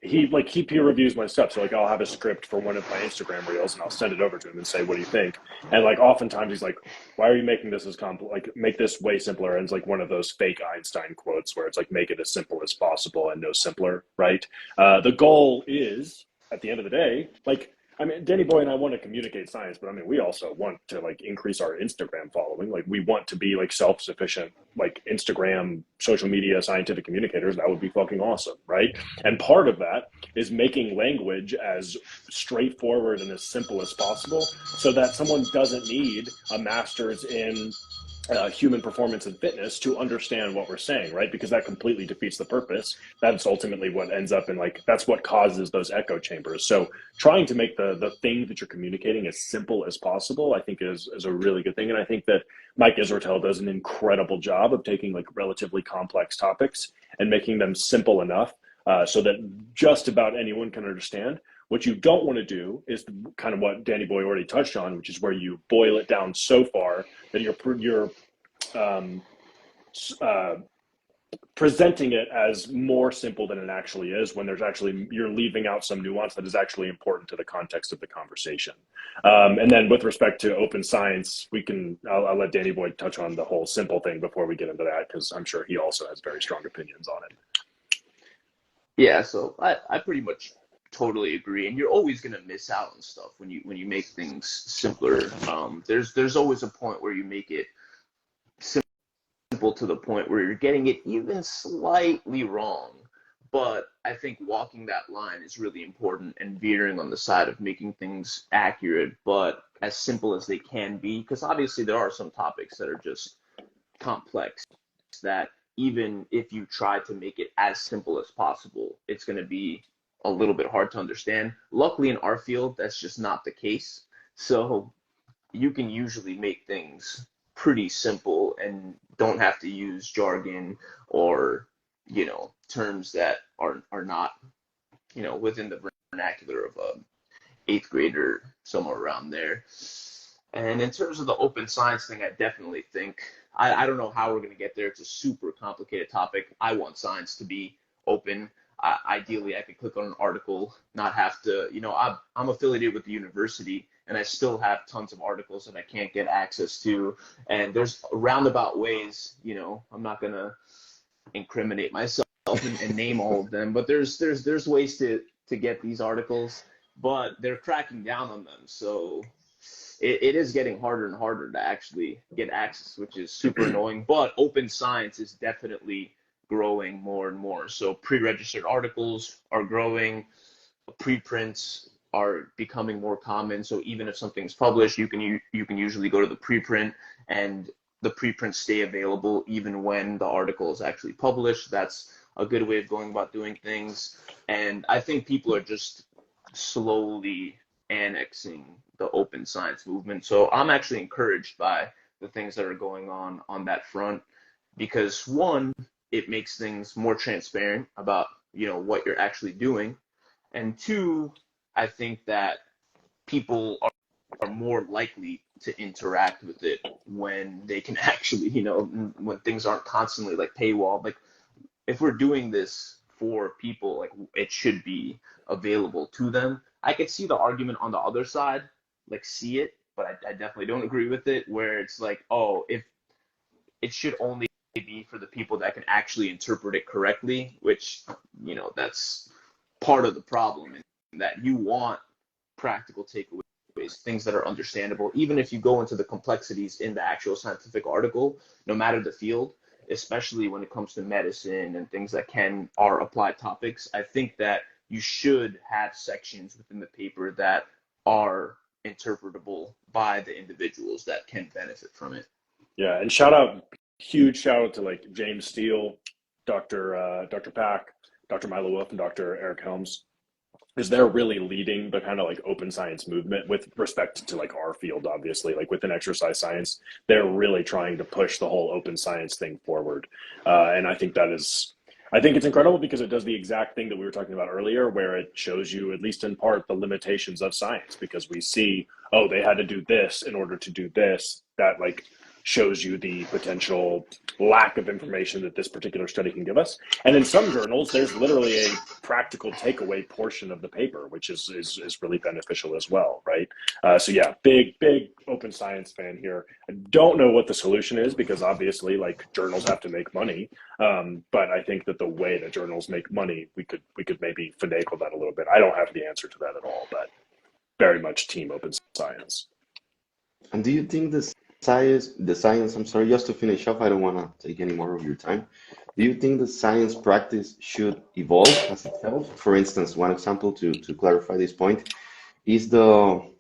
he peer reviews my stuff. So like I'll have a script for one of my Instagram reels and I'll send it over to him and say, "What do you think?" And like oftentimes he's like, "Why are you making this as complex? Like make this way simpler." And it's like one of those fake Einstein quotes where it's like make it as simple as possible and no simpler, right? The goal is at the end of the day, like I mean, Danny Boy and I want to communicate science, but I mean, we also want to like increase our Instagram following. Like, we want to be like self-sufficient, like Instagram, social media, scientific communicators. That would be fucking awesome, right? And part of that is making language as straightforward and as simple as possible, so that someone doesn't need a master's in human performance and fitness to understand what we're saying, right? Because that completely defeats the purpose. That's ultimately what ends up in, like, that's what causes those echo chambers. So trying to make the thing that you're communicating as simple as possible, I think is a really good thing. And I think that Mike Israetel does an incredible job of taking like relatively complex topics and making them simple enough so that just about anyone can understand. What you don't want to do is kind of what Danny Boy already touched on, which is where you boil it down so far that you're um, presenting it as more simple than it actually is, when there's actually, you're leaving out some nuance that is actually important to the context of the conversation. And then with respect to open science, I'll let Danny Boy touch on the whole simple thing before we get into that, because I'm sure he also has very strong opinions on it. Yeah, so I pretty much totally agree, and you're always gonna miss out on stuff when you make things simpler. There's always a point where you make it simple to the point where you're getting it even slightly wrong. But I think walking that line is really important and veering on the side of making things accurate, but as simple as they can be, because obviously there are some topics that are just complex that even if you try to make it as simple as possible, it's going to be a little bit hard to understand. Luckily, in our field, that's just not the case. So you can usually make things pretty simple and don't have to use jargon or, terms that are not, within the vernacular of a eighth grader, somewhere around there. And in terms of the open science thing, I definitely think, I don't know how we're going to get there. It's a super complicated topic. I want science to be open. Ideally, I could click on an article, not have to, I'm affiliated with the university, and I still have tons of articles that I can't get access to. And there's roundabout ways, I'm not going to incriminate myself and name all of them, but there's ways to get these articles, but they're cracking down on them. So it is getting harder and harder to actually get access, which is super annoying. But open science is definitely growing more and more. So pre-registered articles are growing, preprints are becoming more common. So even if something's published, you can usually go to the preprint, and the preprints stay available even when the article is actually published. That's a good way of going about doing things. And I think people are just slowly annexing the open science movement. So I'm actually encouraged by the things that are going on that front, because one, it makes things more transparent about, what you're actually doing. And two, I think that people are more likely to interact with it when they can actually, when things aren't constantly like paywall. Like if we're doing this for people, like it should be available to them. I could see the argument on the other side, like see it, but I definitely don't agree with it, where it's like, oh, if it should only be for the people that can actually interpret it correctly, which, that's part of the problem, and that you want practical takeaways, things that are understandable, even if you go into the complexities in the actual scientific article, no matter the field, especially when it comes to medicine and things that are applied topics. I think that you should have sections within the paper that are interpretable by the individuals that can benefit from it. Yeah, and huge shout out to like James Steele, Dr. Pack, Dr. Milo Wolf, and Dr. Eric Helms, because they're really leading the kind of like open science movement with respect to like our field. Obviously, like within exercise science, they're really trying to push the whole open science thing forward. And I think it's incredible, because it does the exact thing that we were talking about earlier, where it shows you, at least in part, the limitations of science, because we see, oh, they had to do this in order to do this. That like shows you the potential lack of information that this particular study can give us. And in some journals, there's literally a practical takeaway portion of the paper, which is really beneficial as well, right? So yeah, big open science fan here. I don't know what the solution is, because obviously like journals have to make money. But I think that the way that journals make money, we could maybe finagle that a little bit. I don't have the answer to that at all, but very much team open science. And do you think I'm sorry, just to finish off, I don't want to take any more of your time. Do you think the science practice should evolve as itself? For instance, one example to clarify this point is the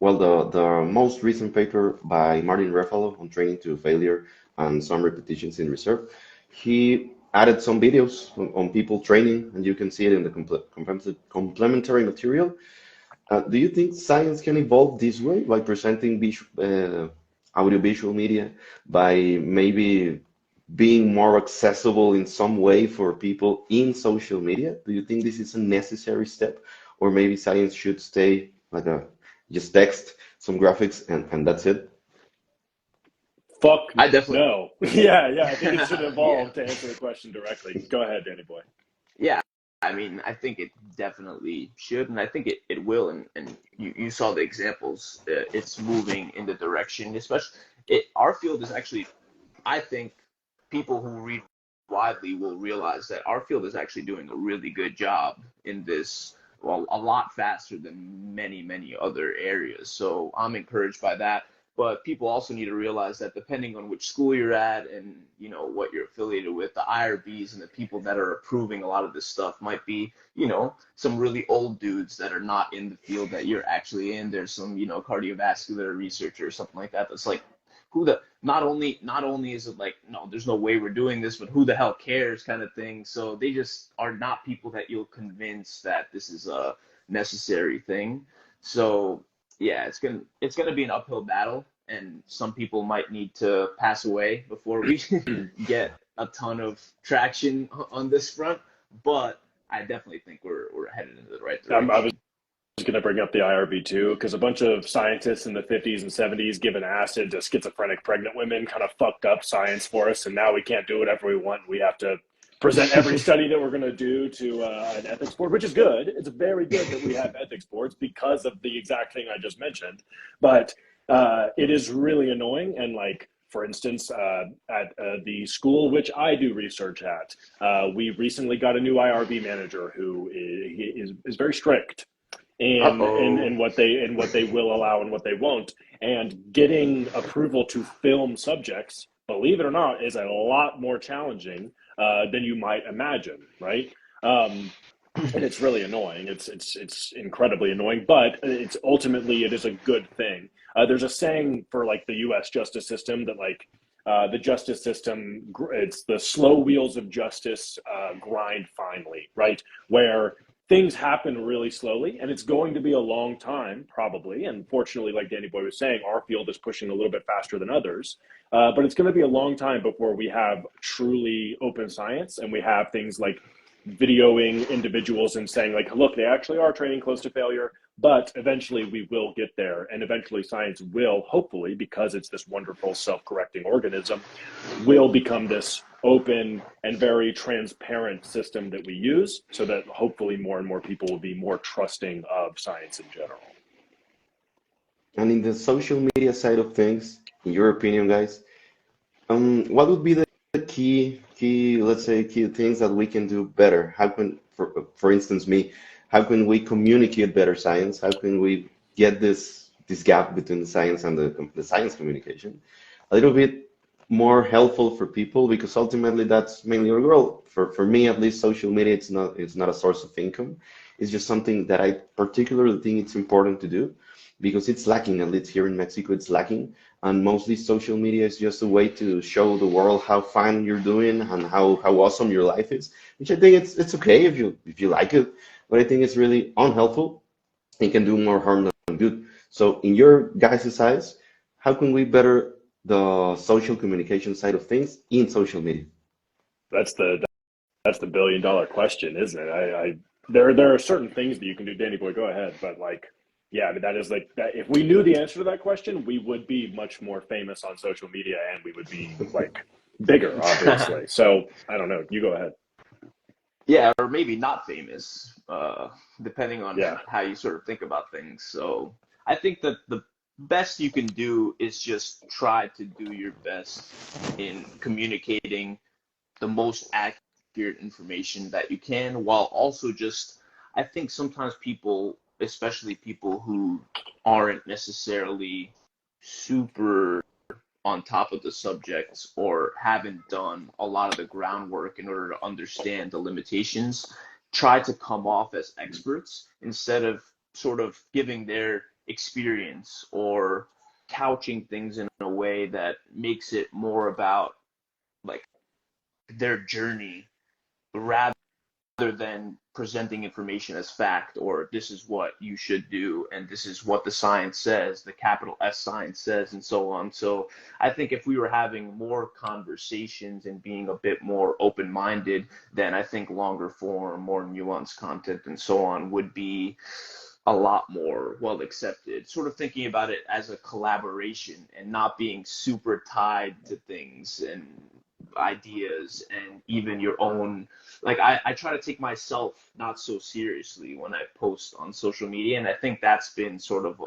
Well, the most recent paper by Martin Refalo on training to failure and some repetitions in reserve, he added some videos on people training, and you can see it in the complementary material. Do you think science can evolve this way by presenting audiovisual media, by maybe being more accessible in some way for people in social media? Do you think this is a necessary step, or maybe science should stay like a just text, some graphics, and that's it? Fuck I definitely, no. Yeah, I think it should yeah, evolve to answer the question directly. Go ahead, Danny boy. yeah. I mean, I think it definitely should, and I think it will. And you saw the examples. It's moving in the direction, especially our field is actually, I think people who read widely will realize that our field is actually doing a really good job in this, well, a lot faster than many other areas. So I'm encouraged by that. But people also need to realize that depending on which school you're at and what you're affiliated with, the IRBs and the people that are approving a lot of this stuff might be some really old dudes that are not in the field that you're actually in. There's some cardiovascular researcher or something like that that's like, who the not only is it like, no, there's no way we're doing this, but who the hell cares kind of thing. So they just are not people that you'll convince that this is a necessary thing. So yeah, it's gonna be an uphill battle, and some people might need to pass away before we get a ton of traction on this front. But I definitely think we're headed in the right I was direction. going to bring up the IRB too, because a bunch of scientists in the 50s and 70s giving acid to schizophrenic pregnant women kind of fucked up science for us. And now we can't do whatever we want. We have to present every study that we're going to do to an ethics board, which is good. It's very good that we have ethics boards because of the exact thing I just mentioned. But it is really annoying. And like, for instance, at the school which I do research at, we recently got a new IRB manager who is very strict in Uh-oh. what they will allow and what they won't. And getting approval to film subjects, believe it or not, is a lot more challenging than you might imagine, right? And it's really annoying. It's incredibly annoying, but it's ultimately it is a good thing. There's a saying for like the U.S. justice system that like the justice system, it's the slow wheels of justice grind finely, right? Where things happen really slowly, and it's going to be a long time, probably. And fortunately, like Danny Boy was saying, our field is pushing a little bit faster than others. But it's going to be a long time before we have truly open science, and we have things like videoing individuals and saying like, look, they actually are training close to failure, but eventually we will get there, and eventually science will, hopefully, because it's this wonderful self-correcting organism, will become this open and very transparent system that we use, so that hopefully more and more people will be more trusting of science in general. And in the social media side of things, in your opinion, guys, what would be the let's say, key things that we can do better? How can, for instance, me, how can we communicate better science? How can we get this gap between the science and the science communication a little bit more helpful for people? Because ultimately, that's mainly our goal. For me, at least, social media, it's not a source of income. It's just something that I particularly think it's important to do because it's lacking, at least here in Mexico, it's lacking. And mostly social media is just a way to show the world how fine you're doing and how awesome your life is, which I think it's okay if you like it, but I think it's really unhelpful and can do more harm than good. So in your guys' eyes, how can we better the social communication side of things in social media? That's the $1 billion question, isn't it? There are certain things that you can do. Danny boy, go ahead. But like, yeah, I mean, that is like that. If we knew the answer to that question, we would be much more famous on social media, and we would be like bigger, obviously. So I don't know. You go ahead. Yeah, or maybe not famous, depending on Yeah. how you sort of think about things. So I think that the best you can do is just try to do your best in communicating the most accurate information that you can, while also just, I think sometimes people, especially people who aren't necessarily super on top of the subjects or haven't done a lot of the groundwork in order to understand the limitations, try to come off as experts instead of sort of giving their experience or couching things in a way that makes it more about like their journey rather than presenting information as fact or this is what you should do and this is what the science says, the capital S science says, and so on. So I think if we were having more conversations and being a bit more open-minded, then I think longer form, more nuanced content and so on would be a lot more well accepted. Sort of thinking about it as a collaboration and not being super tied to things and ideas and even your own, like I try to take myself not so seriously when I post on social media, and I think that's been sort of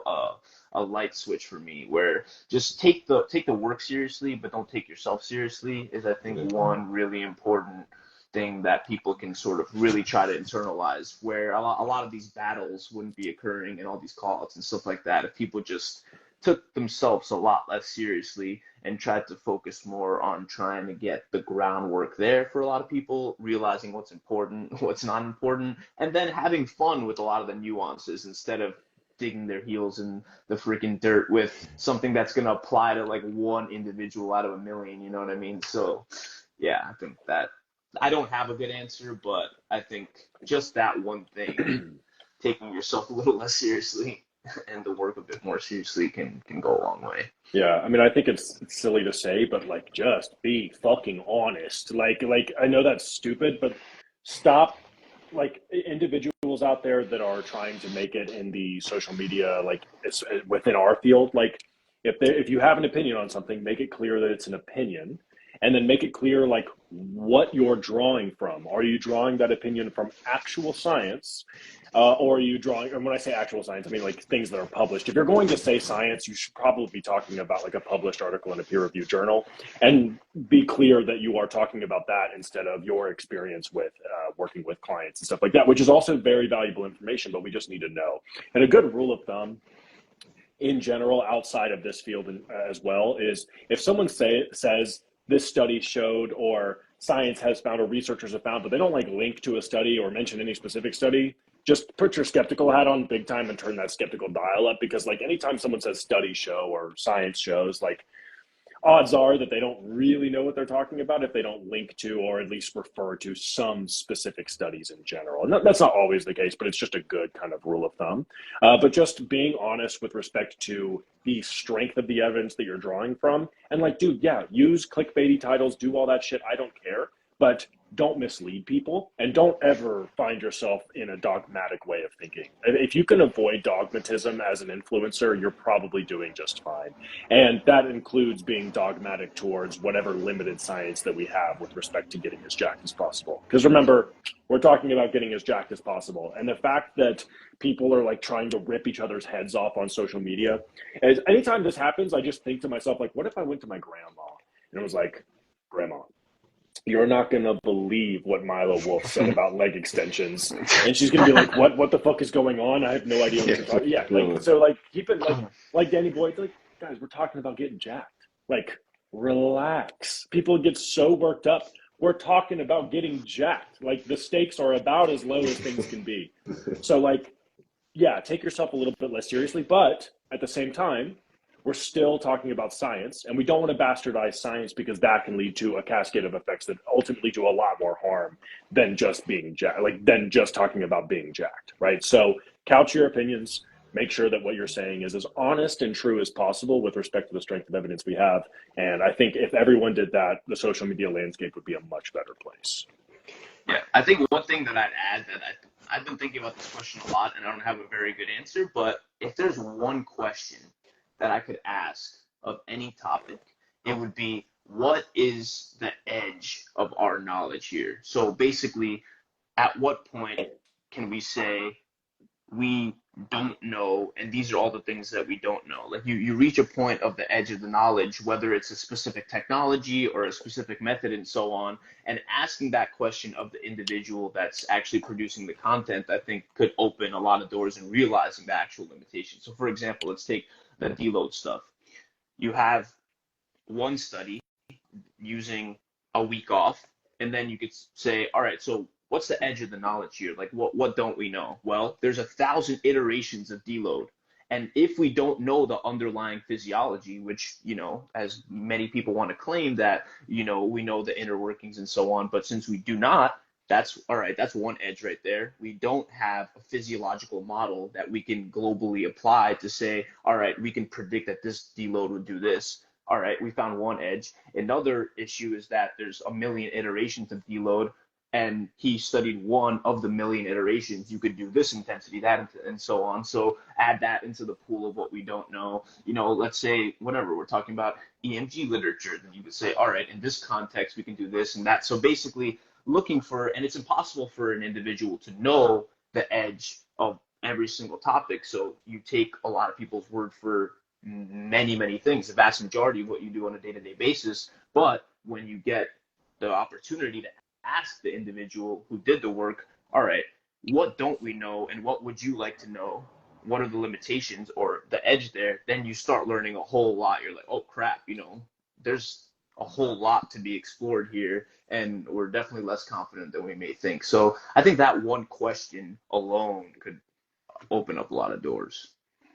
a light switch for me where just take the work seriously but don't take yourself seriously is I think one really important thing that people can sort of really try to internalize, where a lot of these battles wouldn't be occurring and all these call-outs and stuff like that if people just took themselves a lot less seriously and tried to focus more on trying to get the groundwork there for a lot of people, realizing what's important, what's not important, and then having fun with a lot of the nuances instead of digging their heels in the freaking dirt with something that's going to apply to like one individual out of a million, you know what I mean? So yeah, I think that I don't have a good answer, but I think just that one thing, taking yourself a little less seriously and the work a bit more seriously can go a long way. Yeah, I mean, I think it's silly to say, but like, just be fucking honest. Like I know that's stupid, but stop. Like individuals out there that are trying to make it in the social media, like it's within our field. Like, if you have an opinion on something, make it clear that it's an opinion, and then make it clear like what you're drawing from. Are you drawing that opinion from actual science? Or are you drawing, and when I say actual science, I mean like things that are published. If you're going to say science, you should probably be talking about like a published article in a peer-reviewed journal, and be clear that you are talking about that instead of your experience with working with clients and stuff like that, which is also very valuable information, but we just need to know. And a good rule of thumb in general, outside of this field as well, is if someone says this study showed or science has found or researchers have found, but they don't like link to a study or mention any specific study, just put your skeptical hat on big time and turn that skeptical dial up, because like anytime someone says study show or science shows, like odds are that they don't really know what they're talking about if they don't link to or at least refer to some specific studies in general. And that's not always the case, but it's just a good kind of rule of thumb. But just being honest with respect to the strength of the evidence that you're drawing from. And like, dude, yeah, use clickbaity titles, do all that shit. I don't care. But don't mislead people, and don't ever find yourself in a dogmatic way of thinking. If you can avoid dogmatism as an influencer, you're probably doing just fine. And that includes being dogmatic towards whatever limited science that we have with respect to getting as jacked as possible. Because remember, we're talking about getting as jacked as possible. And the fact that people are like trying to rip each other's heads off on social media, and anytime this happens, I just think to myself, like, what if I went to my grandma and it was like, Grandma, you're not going to believe what Milo Wolf said about leg extensions. And she's going to be like, what the fuck is going on? I have no idea what you're talking. Yeah. Like, so like, keep it like Danny Boyd, like, guys, we're talking about getting jacked. Like, relax. People get so worked up. We're talking about getting jacked. Like, the stakes are about as low as things can be. So like, yeah, take yourself a little bit less seriously, but at the same time, we're still talking about science, and we don't want to bastardize science, because that can lead to a cascade of effects that ultimately do a lot more harm than just being than just talking about being jacked, right? So couch your opinions, make sure that what you're saying is as honest and true as possible with respect to the strength of evidence we have. And I think if everyone did that, the social media landscape would be a much better place. Yeah, I think one thing that I'd add that I've been thinking about this question a lot, and I don't have a very good answer, but if there's one question that I could ask of any topic, it would be, what is the edge of our knowledge here? So basically, at what point can we say we don't know, and these are all the things that we don't know? Like you reach a point of the edge of the knowledge, whether it's a specific technology or a specific method and so on, and asking that question of the individual that's actually producing the content, I think could open a lot of doors in realizing the actual limitations. So for example, let's take the deload stuff. You have one study using a week off, and then you could say, all right, so what's the edge of the knowledge here? Like, what don't we know? Well, there's 1,000 iterations of deload, And if we don't know the underlying physiology, which, as many people want to claim that, we know the inner workings and so on, but since we do not, that's all right. That's one edge right there. We don't have a physiological model that we can globally apply to say, all right, we can predict that this deload would do this. All right, we found one edge. Another issue is that there's a million iterations of deload, and he studied one of the million iterations. You could do this intensity, that, and so on. So add that into the pool of what we don't know. Let's say whatever we're talking about EMG literature, then you would say, all right, in this context, we can do this and that. So basically, looking for, and it's impossible for an individual to know the edge of every single topic. So you take a lot of people's word for many, many things, the vast majority of what you do on a day-to-day basis. But when you get the opportunity to ask the individual who did the work, all right, what don't we know and what would you like to know? What are the limitations or the edge there? Then you start learning a whole lot. You're like, oh crap, there's a whole lot to be explored here, and we're definitely less confident than we may think. So I think that one question alone could open up a lot of doors.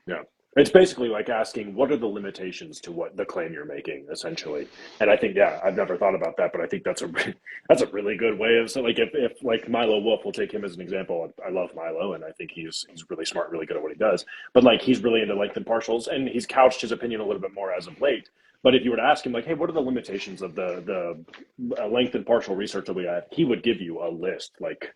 Yeah. It's basically like asking, what are the limitations to what the claim you're making, essentially? And I think, yeah, I've never thought about that, but I think that's a really good way of, so like if like Milo Wolf, we'll take him as an example. I love Milo, and I think he's really smart, really good at what he does. But like he's really into length and partials, and he's couched his opinion a little bit more as of late. But if you were to ask him, like, hey, what are the limitations of the length and partial research that we have? He would give you a list, like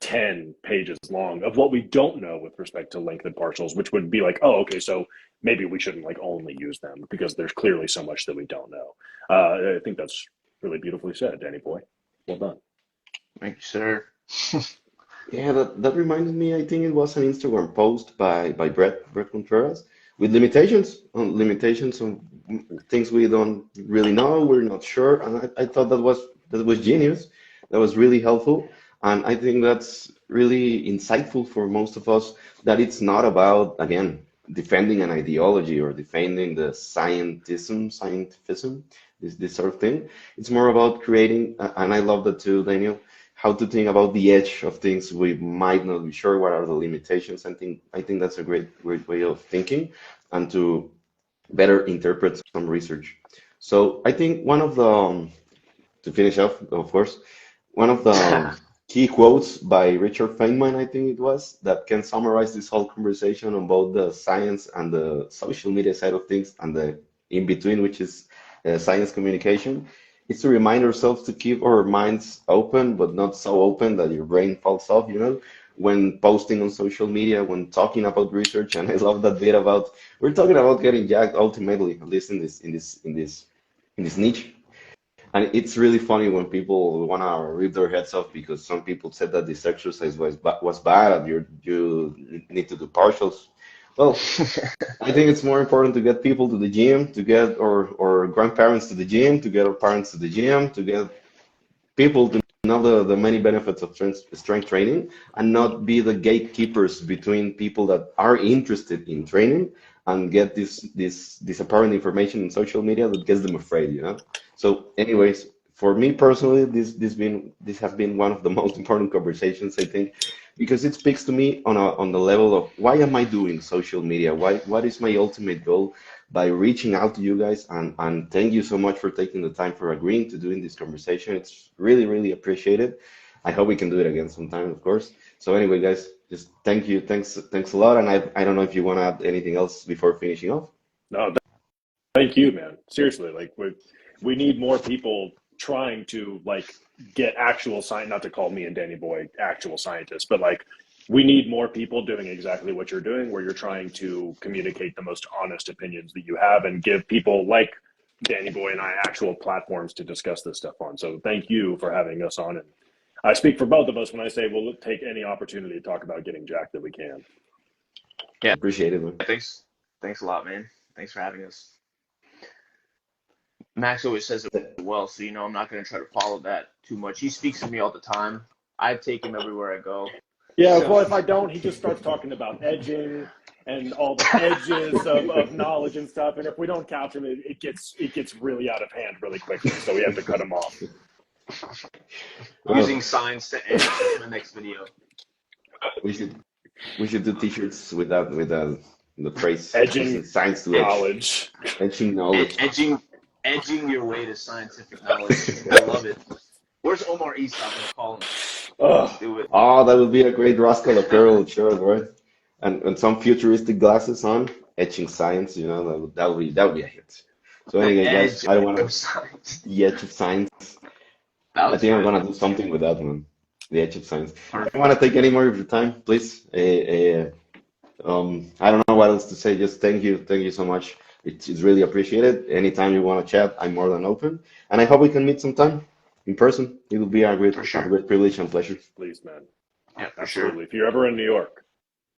10 pages long of what we don't know with respect to length and partials, which would be like, oh, okay, so maybe we shouldn't like only use them because there's clearly so much that we don't know. I think that's really beautifully said, Danny boy. Well done. Thank you, sir. Yeah, that reminded me, I think it was an Instagram post by Brett Contreras with limitations on things we don't really know, we're not sure. And I thought that was genius. That was really helpful. And I think that's really insightful for most of us, that it's not about, again, defending an ideology or defending the scientism, this sort of thing. It's more about creating, and I love that too, Daniel, how to think about the edge of things we might not be sure what are the limitations. I think that's a great way of thinking and to better interpret some research. So I think one of the, to finish off, of course, one of the key quotes by Richard Feynman, I think it was, that can summarize this whole conversation on both the science and the social media side of things and the in between, which is science communication. It's to remind ourselves to keep our minds open, but not so open that your brain falls off, when posting on social media, when talking about research. And I love that bit about, we're talking about getting jacked ultimately, at least in this niche. And it's really funny when people want to rip their heads off because some people said that this exercise was bad and you need to do partials. Well, I think it's more important to get people to the gym, to get our grandparents to the gym, to get our parents to the gym, to get people to know the many benefits of strength training, and not be the gatekeepers between people that are interested in training and get this apparent information in social media that gets them afraid. So anyways, for me personally, this has been one of the most important conversations, I think, because it speaks to me on the level of why am I doing social media? What is my ultimate goal by reaching out to you guys? And thank you so much for taking the time for agreeing to doing this conversation. It's really, really appreciated. I hope we can do it again sometime, of course. So anyway, guys, just thank you. Thanks a lot. And I don't know if you want to add anything else before finishing off. No, thank you, man. Seriously, like we need more people trying to like get actual science, not to call me and Danny Boy actual scientists, but like we need more people doing exactly what you're doing, where you're trying to communicate the most honest opinions that you have and give people like Danny Boy and I actual platforms to discuss this stuff on. So thank you for having us on. And I speak for both of us when I say we'll take any opportunity to talk about getting jacked that we can. Yeah, Appreciate it, man. Thanks a lot, man. Thanks for having us. Max always says it well, so I'm not going to try to follow that too much. He speaks to me all the time. I take him everywhere I go. Yeah, well, if I don't, he just starts talking about edging and all the edges of knowledge and stuff. And if we don't capture him, it gets really out of hand really quickly. So we have to cut him off. Using signs to edge is my next video. We should do t-shirts with that The phrase Edging science to edge, knowledge. edging knowledge. Edging your way to scientific knowledge. I love it. Where's Omar East? I'm gonna call him. Let's Ugh. do it. Oh, that would be a great rascal apparel shirt, right? And some futuristic glasses on, etching science, that would be a hit. So The anyway, guys, edge I don't want of to science. the edge of science. That I was think I'm good. gonna do something with that one. The edge of science. I don't Perfect. want to take any more of your time, please. I don't know what else to say. Just thank you so much. It's really appreciated. Anytime you want to chat, I'm more than open. And I hope we can meet sometime in person. It will be a For great, a sure. great privilege and pleasure. Please, man. Yeah, for sure. Absolutely. If you're ever in New York,